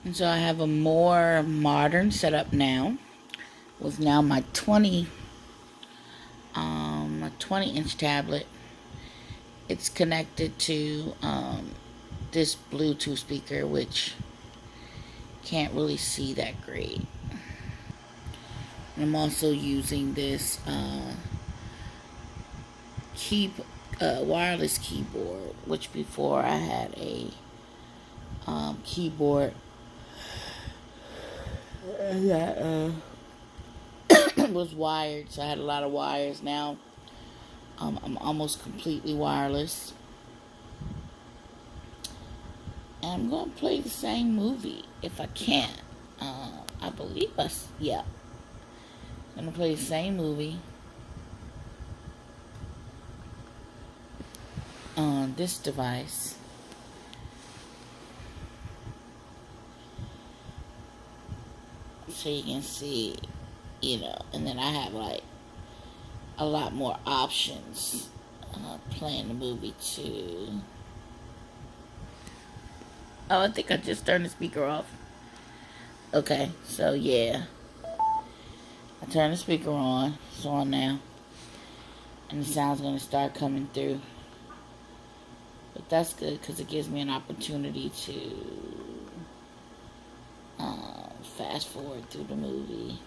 And so I have a more modern setup now. With now my 20-inch tablet. It's connected to this Bluetooth speaker, which can't really see that great. And I'm also using this wireless keyboard, which before I had a keyboard that was wired, so I had a lot of wires. Now I'm almost completely wireless, and I'm gonna play the same movie if I can. I believe yeah, I'm gonna play the same movie on this device. So you can see, and then I have like a lot more options playing the movie too. Oh, I think I just turned the speaker off. Okay, so yeah, I turned the speaker on. It's on now, and the sound's gonna start coming through. But that's good because it gives me an opportunity to fast forward through the movie.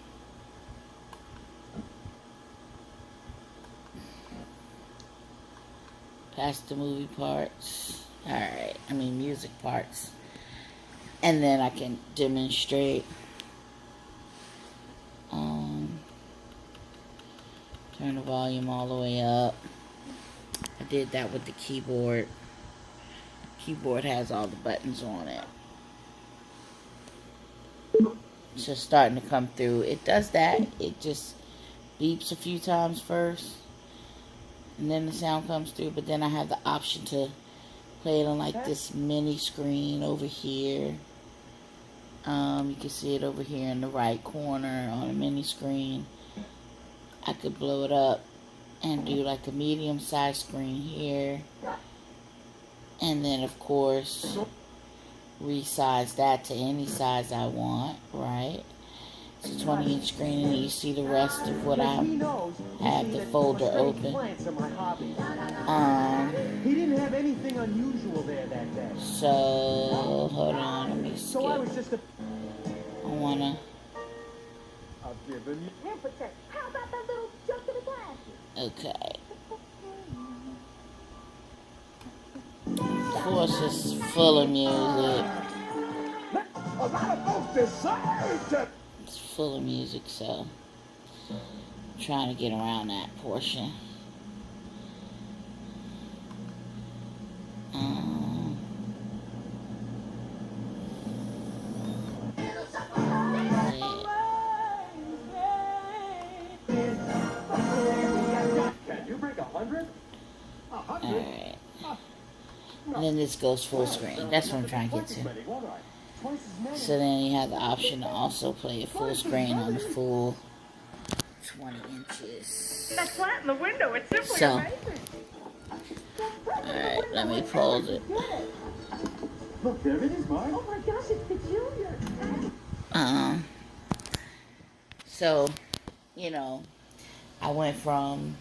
Past the movie parts. Alright, music parts. And then I can demonstrate. Turn the volume all the way up. I did that with the keyboard. Keyboard has all the buttons on it. It's just starting to come through. It does that. It just beeps a few times first, and then the sound comes through. But then I have the option to play it on like this mini screen over here. You can see it over here in the right corner on a mini screen. I could blow it up and do like a medium-sized screen here, and then of course resize that to any size I want, right? It's a 20-inch screen, and you see the rest of what I have the folder open. He didn't have anything unusual there that day. So hold on, let me skip. I wanna. I've given you. How about that little jump to the glasses? Okay. Of course, it's full of music. A lot of folks deserve to. It's full of music, so I'm trying to get around that portion. Can you break 100? 100? Alright. And then this goes full screen. That's what I'm trying to get to. So then you have the option to also play it full screen on the full 20 inches. That plant in the window, it's simply amazing. Alright, let me pause it. Look, there it is, Mark. Oh my gosh, it's peculiar. So, I went from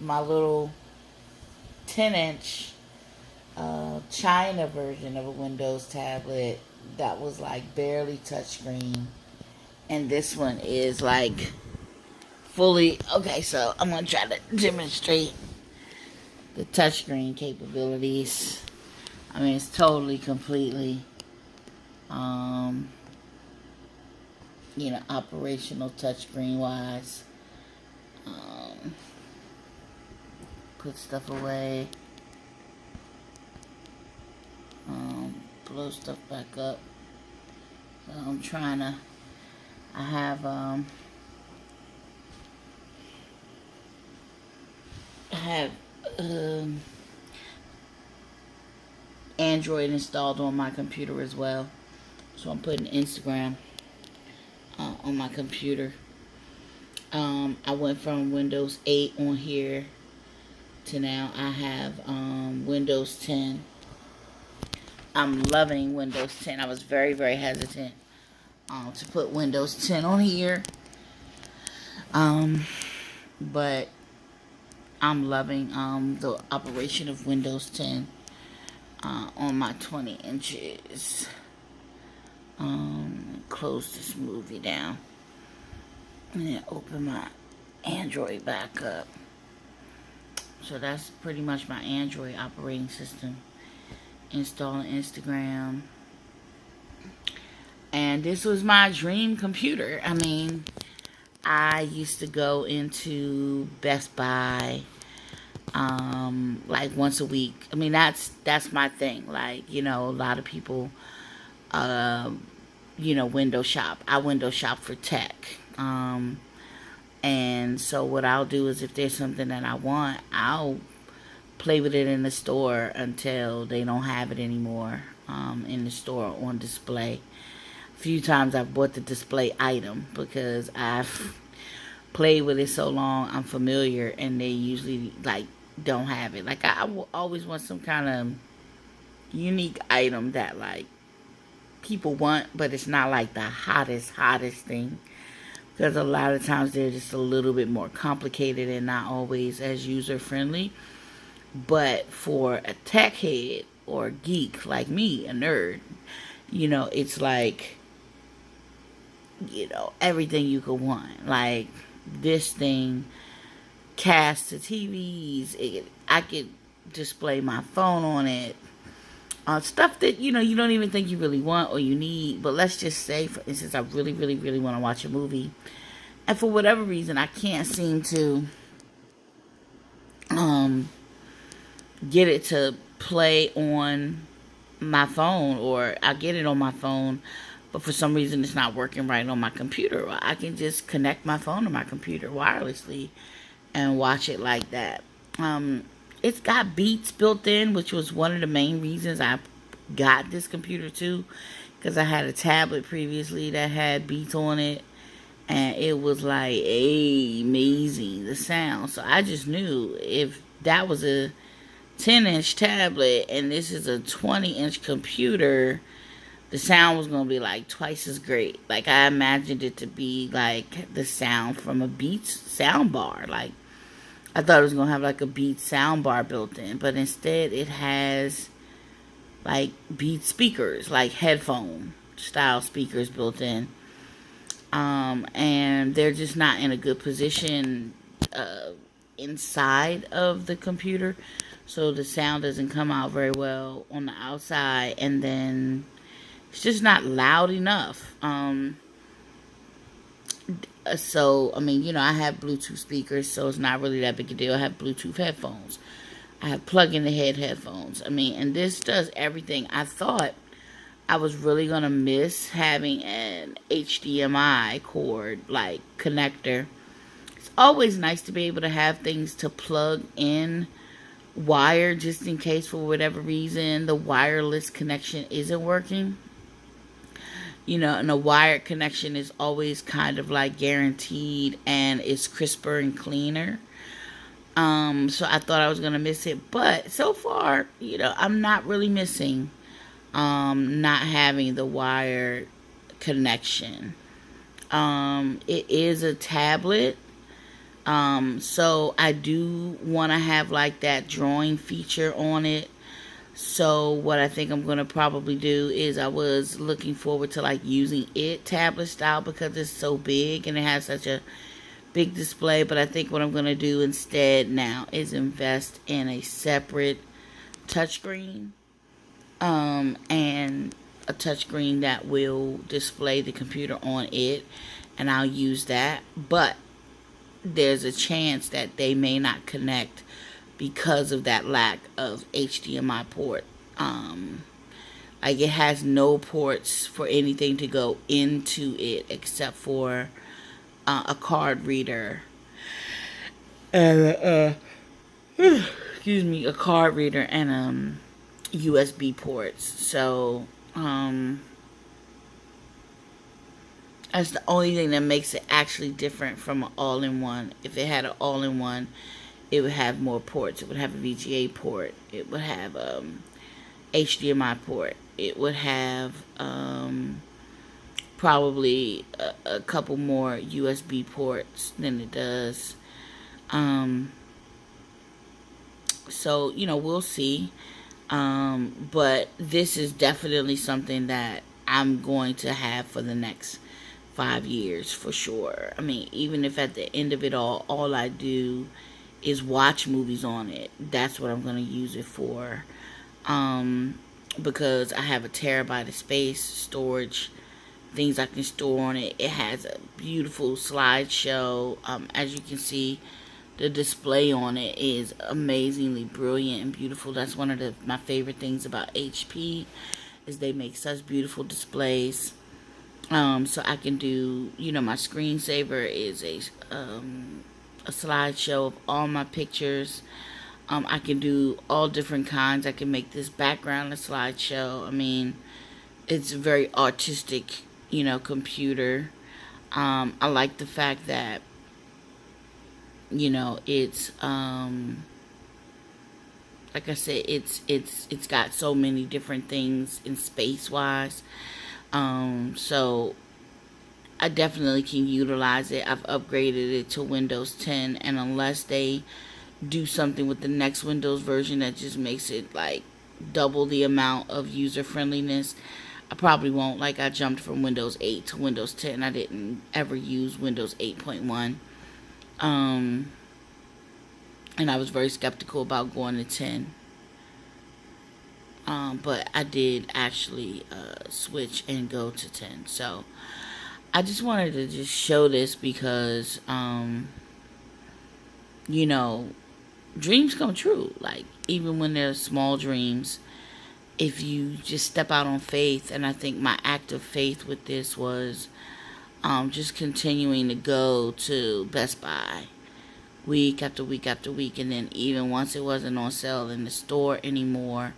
my little 10-inch China version of a Windows tablet that was like barely touchscreen, and this one is like fully. Okay, so I'm gonna try to demonstrate the touchscreen capabilities. It's totally, completely, operational touchscreen wise. Put stuff away. Blow stuff back up. So I'm trying to. I have Android installed on my computer as well. So I'm putting Instagram on my computer. I went from Windows 8 on here to now I have Windows 10 I'm loving Windows 10. I was very, very hesitant to put Windows 10 on here. But I'm loving the operation of Windows 10 on my 20 inches. Close this movie down. And then open my Android back up. So that's pretty much my Android operating system. Installing Instagram. And this was my dream computer. I mean, I used to go into Best Buy like once a week. I mean, that's my thing. Like, you know, a lot of people you know, window shop. I window shop for tech. And so what I'll do is if there's something that I want, I'll play with it in the store until they don't have it anymore in the store on display. A few times I've bought the display item because I've played with it so long, I'm familiar, and they usually like don't have it. Like I will always want some kind of unique item that like people want, but it's not like the hottest thing. Because a lot of times they're just a little bit more complicated and not always as user-friendly. But for a tech head or a geek like me, a nerd, you know, it's like, you know, everything you could want. Like, this thing casts to TVs. I could display my phone on it. Stuff that, you know, you don't even think you really want or you need. But let's just say, for instance, I really, really, really want to watch a movie. And for whatever reason, I can't seem to get it to play on my phone. Or I get it on my phone, but for some reason it's not working right on my computer. I can just connect my phone to my computer wirelessly and watch it like that. It's got Beats built in, which was one of the main reasons I got this computer too, because I had a tablet previously that had Beats on it, and it was like amazing, the sound. So I just knew if that was a 10-inch tablet and this is a 20-inch computer, the sound was going to be like twice as great. Like I imagined it to be like the sound from a Beats sound bar. Like I thought it was going to have like a Beats sound bar built in, but instead it has like Beats speakers, like headphone style speakers built in. And they're just not in a good position inside of the computer. So the sound doesn't come out very well on the outside, and then it's just not loud enough. So, I mean, you know, I have Bluetooth speakers, so it's not really that big a deal. I have Bluetooth headphones. I have plug-in-the-head headphones. I mean, and this does everything. I thought I was really going to miss having an HDMI cord, like, connector. It's always nice to be able to have things to plug in wire, just in case for whatever reason the wireless connection isn't working. You know, and a wired connection is always kind of like guaranteed, and it's crisper and cleaner. So I thought I was going to miss it, but so far, you know, I'm not really missing not having the wired connection. It is a tablet, so I do want to have like that drawing feature on it. So what I think I'm going to probably do is, I was looking forward to like using it tablet style because it's so big and it has such a big display. But I think what I'm going to do instead now is invest in a separate touchscreen, and a touchscreen that will display the computer on it, and I'll use that. But there's a chance that they may not connect because of that lack of HDMI port. Like it has no ports for anything to go into it except for a card reader and excuse me, a card reader and USB ports. So that's the only thing that makes it actually different from an all-in-one. If it had an all-in-one, it would have more ports. It would have a VGA port. It would have HDMI port. it would have probably a couple more USB ports than it does. So, we'll see. But this is definitely something that I'm going to have for the next 5 years for sure. I mean, even if at the end of it all I do is watch movies on it, that's what I'm going to use it for. Because I have a terabyte of space, storage, things I can store on it. It has a beautiful slideshow. As you can see, the display on it is amazingly brilliant and beautiful. That's one of my favorite things about HP, is they make such beautiful displays. So I can do, my screensaver is a slideshow of all my pictures. I can do all different kinds. I can make this background a slideshow. I mean, it's a very artistic, computer. I like the fact that, it's like I said, it's got so many different things in space wise. So I definitely can utilize it. I've upgraded it to Windows 10, and unless they do something with the next Windows version that just makes it like double the amount of user friendliness, I probably won't. Like, I jumped from Windows 8 to Windows 10. I didn't ever use Windows 8.1. And I was very skeptical about going to 10. But I did actually switch and go to 10. So I just wanted to just show this because, dreams come true. Like, even when they're small dreams, if you just step out on faith. And I think my act of faith with this was just continuing to go to Best Buy week after week after week. And then even once it wasn't on sale in the store anymore,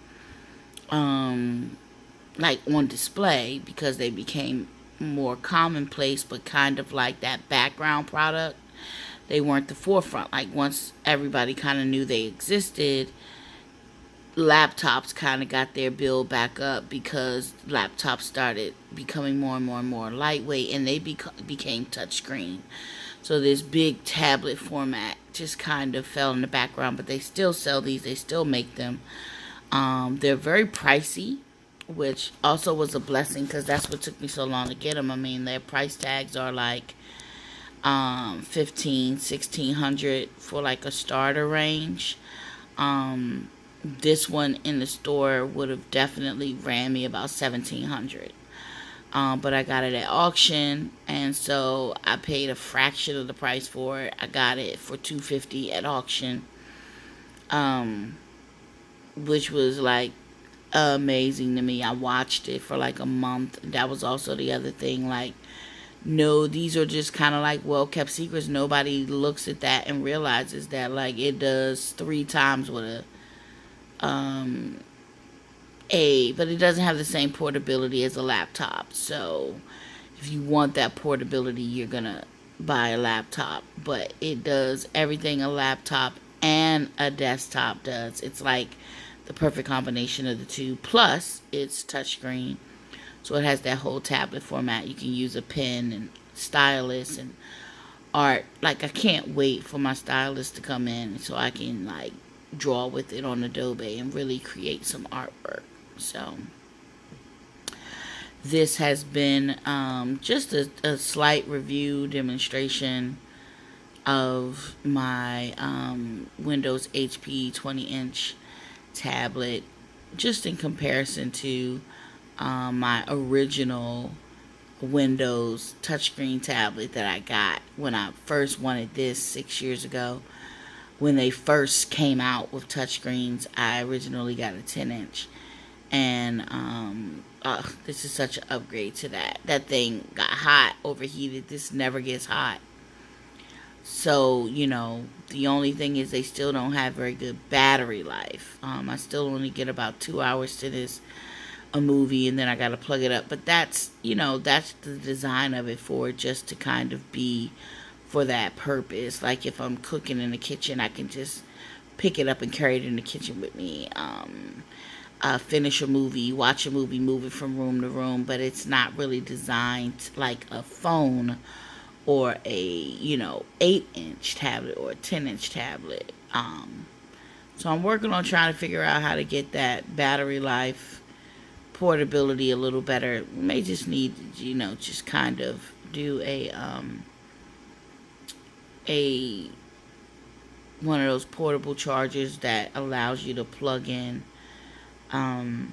like on display, because they became more commonplace, but kind of like that background product. They weren't the forefront. Like, once everybody kind of knew they existed, laptops kind of got their build back up, because laptops started becoming more and more and more lightweight, and they became touchscreen. So this big tablet format just kind of fell in the background, but they still sell these. They still make them. They're very pricey, which also was a blessing, because that's what took me so long to get them. I mean, their price tags are like $1,500-$1,600 for like a starter range. This one in the store would have definitely ran me about $1,700. But I got it at auction, and so I paid a fraction of the price for it. I got it for $250 at auction, which was like amazing to me. I watched it for like a month. That was also the other thing. Like, no, these are just kind of like well-kept secrets. Nobody looks at that and realizes that, like, it does 3 times what but it doesn't have the same portability as a laptop. So if you want that portability, you're gonna buy a laptop. But it does everything a laptop and a desktop does. It's like the perfect combination of the two. Plus, it's touchscreen, so it has that whole tablet format. You can use a pen and stylus and art. Like, I can't wait for my stylus to come in so I can like draw with it on Adobe and really create some artwork. So this has been just a slight review demonstration of my Windows HP 20-inch tablet, just in comparison to my original Windows touchscreen tablet that I got when I first wanted this 6 years ago. When they first came out with touchscreens, I originally got a 10-inch. And this is such an upgrade to that. That thing got hot, overheated. This never gets hot. So, the only thing is they still don't have very good battery life. I still only get about 2 hours to this a movie, and then I gotta plug it up. But that's, that's the design of it, for just to kind of be for that purpose. Like, if I'm cooking in the kitchen, I can just pick it up and carry it in the kitchen with me. finish a movie, watch a movie, move it from room to room, but it's not really designed like a phone or a 8-inch tablet or a 10-inch tablet. So I'm working on trying to figure out how to get that battery life, portability a little better. We may just need just kind of do a one of those portable chargers that allows you to plug in a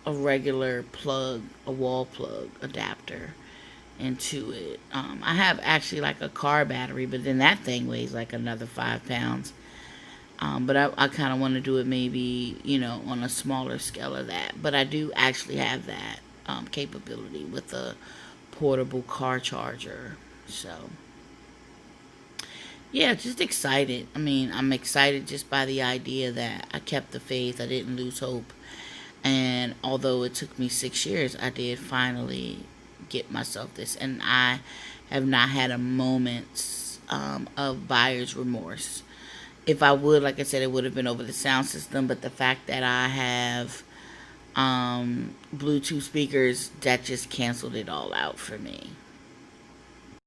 regular plug, a wall plug adapter into it. I have actually like a car battery, but then that thing weighs like another 5 pounds. But I kind of want to do it maybe, on a smaller scale of that. But I do actually have that capability with a portable car charger. So, yeah, just excited. I mean, I'm excited just by the idea that I kept the faith. I didn't lose hope. And although it took me 6 years, I did finally get myself this. And I have not had a moment's of buyer's remorse. If I would, like I said, it would have been over the sound system. But the fact that I have Bluetooth speakers, that just canceled it all out for me.